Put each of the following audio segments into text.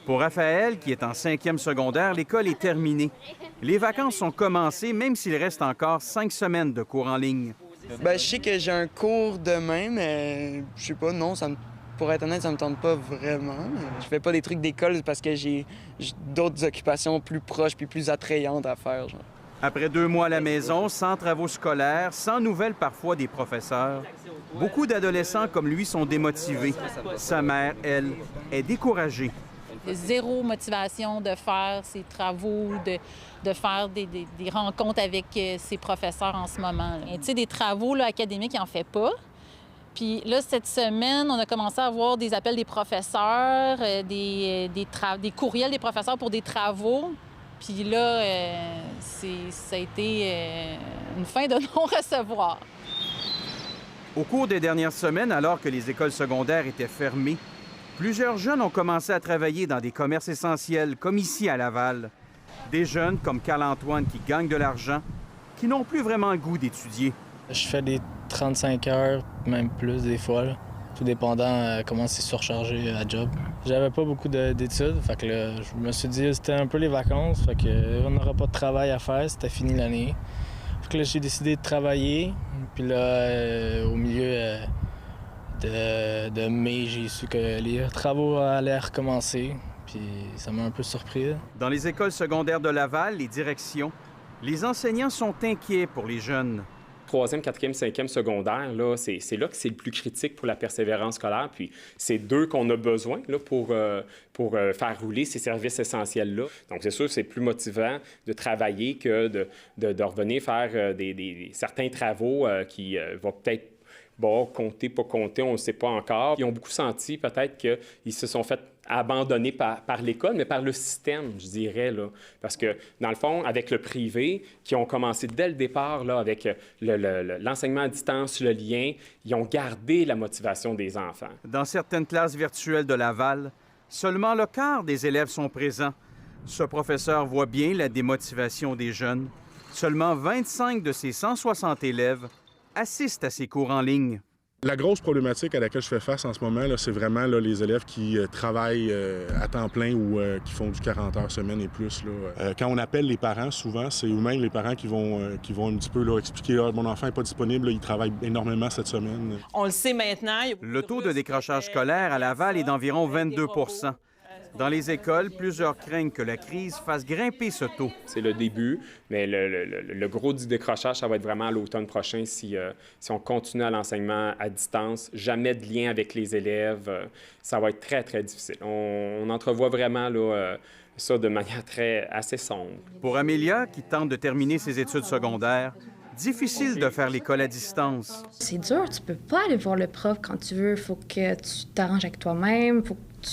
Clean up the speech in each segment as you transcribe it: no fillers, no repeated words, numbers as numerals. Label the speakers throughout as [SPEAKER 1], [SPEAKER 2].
[SPEAKER 1] Pour Raphaël, qui est en 5e secondaire, l'école est terminée. Les vacances sont commencées, même s'il reste encore 5 semaines de cours en ligne.
[SPEAKER 2] Je sais que j'ai un cours demain, mais je sais pas, non, pour être honnête, ça me tente pas vraiment. Je fais pas des trucs d'école parce que j'ai d'autres occupations plus proches puis plus attrayantes à faire, genre.
[SPEAKER 1] Après 2 mois à la maison, sans travaux scolaires, sans nouvelles parfois des professeurs, beaucoup d'adolescents comme lui sont démotivés. Sa mère, elle, est découragée.
[SPEAKER 3] Zéro motivation de faire ses travaux, de faire des rencontres avec ses professeurs en ce moment. Tu sais, des travaux là, académiques, il n'en fait pas. Puis là, cette semaine, on a commencé à avoir des appels des professeurs, des courriels des professeurs pour des travaux. Puis là, ça a été une fin de non-recevoir.
[SPEAKER 1] Au cours des dernières semaines, alors que les écoles secondaires étaient fermées, plusieurs jeunes ont commencé à travailler dans des commerces essentiels, comme ici à Laval. Des jeunes comme Carl-Antoine qui gagnent de l'argent, qui n'ont plus vraiment le goût d'étudier.
[SPEAKER 4] Je fais des 35 heures, même plus des fois, là. Tout dépendant comment c'est surchargé à job. J'avais pas beaucoup d'études, fait que là, je me suis dit c'était un peu les vacances, fait que on n'aura pas de travail à faire, c'était fini l'année. Fait que là, j'ai décidé de travailler, puis là, au milieu de mai, j'ai su que les travaux allaient recommencer, puis ça m'a un peu surpris.
[SPEAKER 1] Dans les écoles secondaires de Laval, les directions, les enseignants sont inquiets pour les jeunes.
[SPEAKER 5] 3e, 4e, 5e secondaire, là, c'est là que c'est le plus critique pour la persévérance scolaire. Puis c'est d'eux qu'on a besoin là, pour faire rouler ces services essentiels-là. Donc c'est sûr que c'est plus motivant de travailler que de revenir faire certains travaux qui vont peut-être compter, pas compter, on ne sait pas encore. Ils ont beaucoup senti peut-être qu'ils se sont fait abandonnés par l'école, mais par le système, je dirais, là. Parce que, dans le fond, avec le privé, qui ont commencé dès le départ, là, avec l'enseignement à distance, le lien, ils ont gardé la motivation des enfants.
[SPEAKER 1] Dans certaines classes virtuelles de Laval, seulement le quart des élèves sont présents. Ce professeur voit bien la démotivation des jeunes. Seulement 25 de ses 160 élèves assistent à ces cours en ligne.
[SPEAKER 6] La grosse problématique à laquelle je fais face en ce moment, c'est vraiment là, les élèves qui travaillent à temps plein ou qui font du 40 heures semaine et plus. Là. Quand on appelle les parents, souvent, c'est eux-mêmes les parents qui vont un petit peu là, expliquer « Mon enfant n'est pas disponible, là, il travaille énormément cette semaine. »
[SPEAKER 7] On le sait maintenant.
[SPEAKER 1] Le taux de décrochage scolaire à Laval est d'environ 22 %. Dans les écoles, plusieurs craignent que la crise fasse grimper ce taux.
[SPEAKER 5] C'est le début, mais le gros du décrochage, ça va être vraiment à l'automne prochain si on continue à l'enseignement à distance, jamais de lien avec les élèves, ça va être très, très difficile. On entrevoit vraiment là, ça de manière assez sombre.
[SPEAKER 1] Pour Amélia, qui tente de terminer ses études secondaires, difficile de faire l'école à distance.
[SPEAKER 8] C'est dur, tu peux pas aller voir le prof quand tu veux. Faut que tu t'arranges avec toi-même, faut que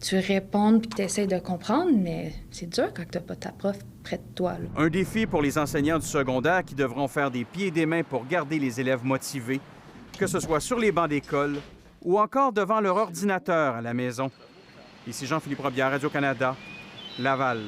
[SPEAKER 8] tu répondes puis que tu essaies de comprendre, mais c'est dur quand tu n'as pas ta prof près de toi. Là.
[SPEAKER 1] Un défi pour les enseignants du secondaire qui devront faire des pieds et des mains pour garder les élèves motivés, que ce soit sur les bancs d'école ou encore devant leur ordinateur à la maison. Ici Jean-Philippe Robillard, Radio-Canada, Laval.